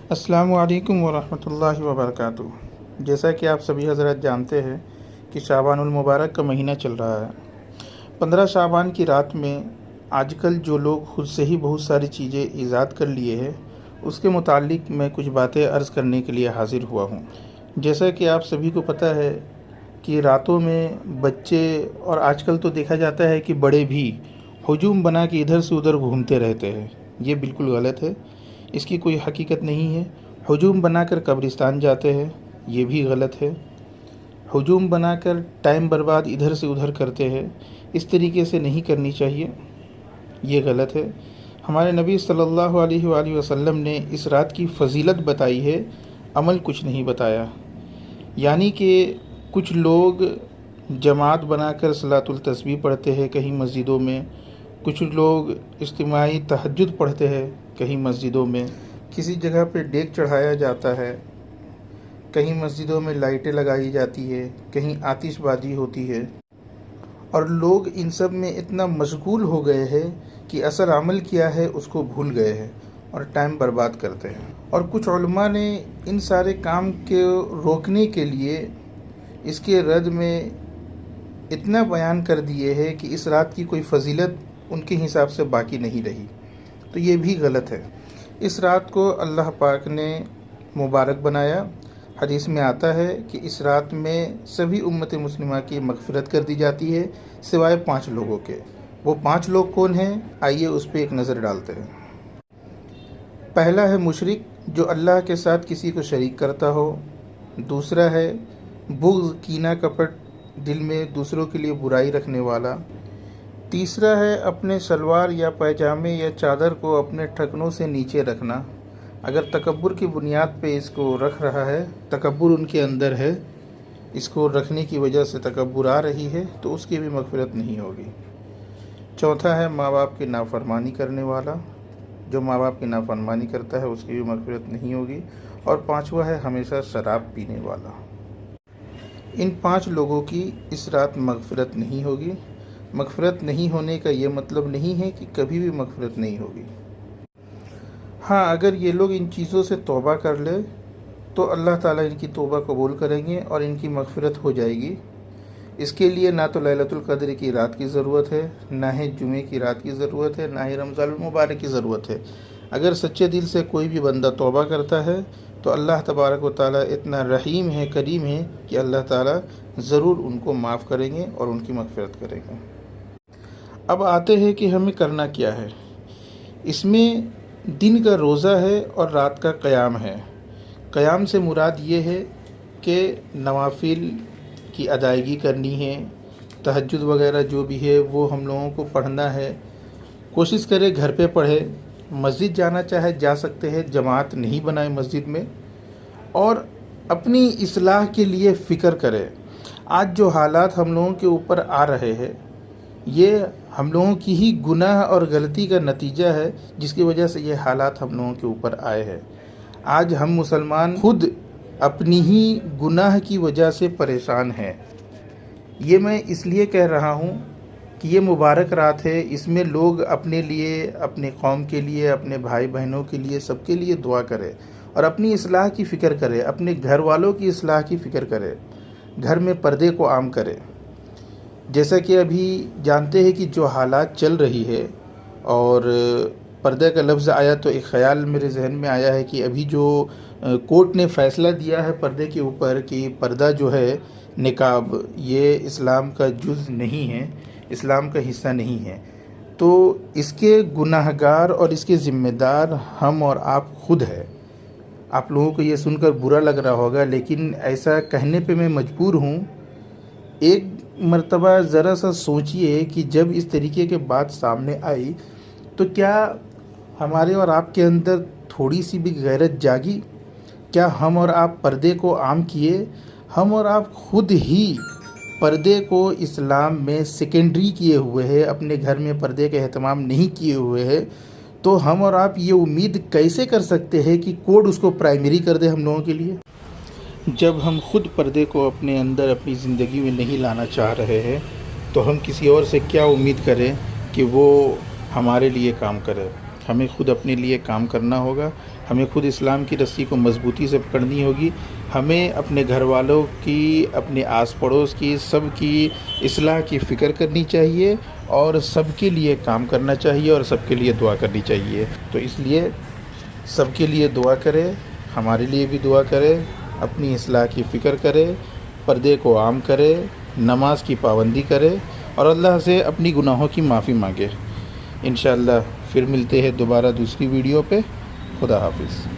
السلام علیکم ورحمۃ اللہ وبرکاتہ۔ جیسا کہ آپ سبھی حضرات جانتے ہیں کہ شعبان المبارک کا مہینہ چل رہا ہے۔ 15 شعبان کی رات میں آج کل جو لوگ خود سے ہی بہت ساری چیزیں ایجاد کر لیے ہیں، اس کے متعلق میں کچھ باتیں عرض کرنے کے لیے حاضر ہوا ہوں۔ جیسا کہ آپ سبھی کو پتہ ہے کہ راتوں میں بچے اور آج کل تو دیکھا جاتا ہے کہ بڑے بھی ہجوم بنا کے ادھر سے ادھر گھومتے رہتے ہیں۔ یہ بالکل غلط ہے، اس کی کوئی حقیقت نہیں ہے۔ ہجوم بنا کر قبرستان جاتے ہیں، یہ بھی غلط ہے۔ ہجوم بنا کر ٹائم برباد ادھر سے ادھر کرتے ہیں، اس طریقے سے نہیں کرنی چاہیے، یہ غلط ہے۔ ہمارے نبی صلی اللہ علیہ وآلہ وسلم نے اس رات کی فضیلت بتائی ہے، عمل کچھ نہیں بتایا۔ یعنی کہ کچھ لوگ جماعت بنا کر صلاۃ التسبیح پڑھتے ہیں کہیں مسجدوں میں، کچھ لوگ اجتماعی تہجد پڑھتے ہیں کہیں مسجدوں میں، کسی جگہ پہ ڈیک چڑھایا جاتا ہے، کہیں مسجدوں میں لائٹیں لگائی جاتی ہے، کہیں آتش بازی ہوتی ہے، اور لوگ ان سب میں اتنا مشغول ہو گئے ہیں کہ اصل عمل کیا ہے اس کو بھول گئے ہیں اور ٹائم برباد کرتے ہیں۔ اور کچھ علماء نے ان سارے کام کے روکنے کے لیے اس کے رد میں اتنا بیان کر دیے ہے کہ اس رات کی کوئی فضیلت ان کے حساب سے باقی نہیں رہی، تو یہ بھی غلط ہے۔ اس رات کو اللہ پاک نے مبارک بنایا۔ حدیث میں آتا ہے کہ اس رات میں سبھی امت مسلمہ کی مغفرت کر دی جاتی ہے سوائے 5 لوگوں کے۔ وہ 5 لوگ کون ہیں؟ آئیے اس پہ ایک نظر ڈالتے ہیں۔ پہلا ہے مشرک جو اللہ کے ساتھ کسی کو شریک کرتا ہو۔ دوسرا ہے بغض، کینہ کپٹ، دل میں دوسروں کے لیے برائی رکھنے والا۔ تیسرا ہے اپنے شلوار یا پیجامے یا چادر کو اپنے ٹھکنوں سے نیچے رکھنا۔ اگر تکبر کی بنیاد پہ اس کو رکھ رہا ہے، تکبر ان کے اندر ہے، اس کو رکھنے کی وجہ سے تکبر آ رہی ہے، تو اس کی بھی مغفرت نہیں ہوگی۔ چوتھا ہے ماں باپ کی نافرمانی کرنے والا، جو ماں باپ کی نافرمانی کرتا ہے اس کی بھی مغفرت نہیں ہوگی۔ اور پانچواں ہے ہمیشہ شراب پینے والا۔ ان 5 لوگوں کی اس رات مغفرت نہیں ہوگی۔ مغفرت نہیں ہونے کا یہ مطلب نہیں ہے کہ کبھی بھی مغفرت نہیں ہوگی۔ ہاں، اگر یہ لوگ ان چیزوں سے توبہ کر لے تو اللہ تعالیٰ ان کی توبہ قبول کریں گے اور ان کی مغفرت ہو جائے گی۔ اس کے لیے نہ تو لیلۃ القدر کی رات کی ضرورت ہے، نہ ہی جمعے کی رات کی ضرورت ہے، نہ ہی رمضان المبارک کی ضرورت ہے۔ اگر سچے دل سے کوئی بھی بندہ توبہ کرتا ہے تو اللہ تبارک و تعالیٰ اتنا رحیم ہے، کریم ہے کہ اللہ تعالیٰ ضرور ان کو معاف کریں گے اور ان کی مغفرت کریں گے۔ اب آتے ہیں کہ ہمیں کرنا کیا ہے۔ اس میں دن کا روزہ ہے اور رات کا قیام ہے۔ قیام سے مراد یہ ہے کہ نوافل کی ادائیگی کرنی ہے، تہجد وغیرہ جو بھی ہے وہ ہم لوگوں کو پڑھنا ہے۔ کوشش کرے گھر پہ پڑھے، مسجد جانا چاہے جا سکتے ہیں، جماعت نہیں بنائے مسجد میں، اور اپنی اصلاح کے لیے فکر کرے۔ آج جو حالات ہم لوگوں کے اوپر آ رہے ہیں، یہ ہم لوگوں کی ہی گناہ اور غلطی کا نتیجہ ہے، جس کی وجہ سے یہ حالات ہم لوگوں کے اوپر آئے ہیں۔ آج ہم مسلمان خود اپنی ہی گناہ کی وجہ سے پریشان ہیں۔ یہ میں اس لیے کہہ رہا ہوں کہ یہ مبارک رات ہے، اس میں لوگ اپنے لیے، اپنے قوم کے لیے، اپنے بھائی بہنوں کے لیے، سب کے لیے دعا کرے اور اپنی اصلاح کی فکر کرے، اپنے گھر والوں کی اصلاح کی فکر کرے، گھر میں پردے کو عام کرے۔ جیسا کہ ابھی جانتے ہیں کہ جو حالات چل رہی ہے، اور پردے کا لفظ آیا تو ایک خیال میرے ذہن میں آیا ہے کہ ابھی جو کورٹ نے فیصلہ دیا ہے پردے کے اوپر کہ پردہ جو ہے نقاب، یہ اسلام کا جز نہیں ہے، اسلام کا حصہ نہیں ہے، تو اس کے گناہ گار اور اس کے ذمہ دار ہم اور آپ خود ہیں۔ آپ لوگوں کو یہ سن کر برا لگ رہا ہوگا، لیکن ایسا کہنے پہ میں مجبور ہوں۔ ایک مرتبہ ذرا سا سوچئے کہ جب اس طریقے کے بات سامنے آئی تو کیا ہمارے اور آپ کے اندر تھوڑی سی بھی غیرت جاگی؟ کیا ہم اور آپ پردے کو عام کیے؟ ہم اور آپ خود ہی پردے کو اسلام میں سیکنڈری کیے ہوئے ہیں، اپنے گھر میں پردے کا اہتمام نہیں کیے ہوئے ہیں، تو ہم اور آپ یہ امید کیسے کر سکتے ہیں کہ کوڈ اس کو پرائمری کر دے ہم لوگوں کے لیے؟ جب ہم خود پردے کو اپنے اندر اپنی زندگی میں نہیں لانا چاہ رہے ہیں تو ہم کسی اور سے کیا امید کریں کہ وہ ہمارے لیے کام کرے؟ ہمیں خود اپنے لیے کام کرنا ہوگا۔ ہمیں خود اسلام کی رسی کو مضبوطی سے پکڑنی ہوگی. ہمیں اپنے گھر والوں کی، اپنے آس پڑوس کی، سب کی اصلاح کی فکر کرنی چاہیے اور سب کے لیے کام کرنا چاہیے اور سب کے لیے دعا کرنی چاہیے. تو اس لیے سب کے لیے دعا کرے، ہمارے لیے بھی دعا کرے، اپنی اصلاح کی فکر کرے، پردے کو عام کرے، نماز کی پابندی کرے اور اللہ سے اپنی گناہوں کی معافی مانگے. انشاءاللہ پھر ملتے ہیں دوبارہ دوسری ویڈیو پہ. خدا حافظ.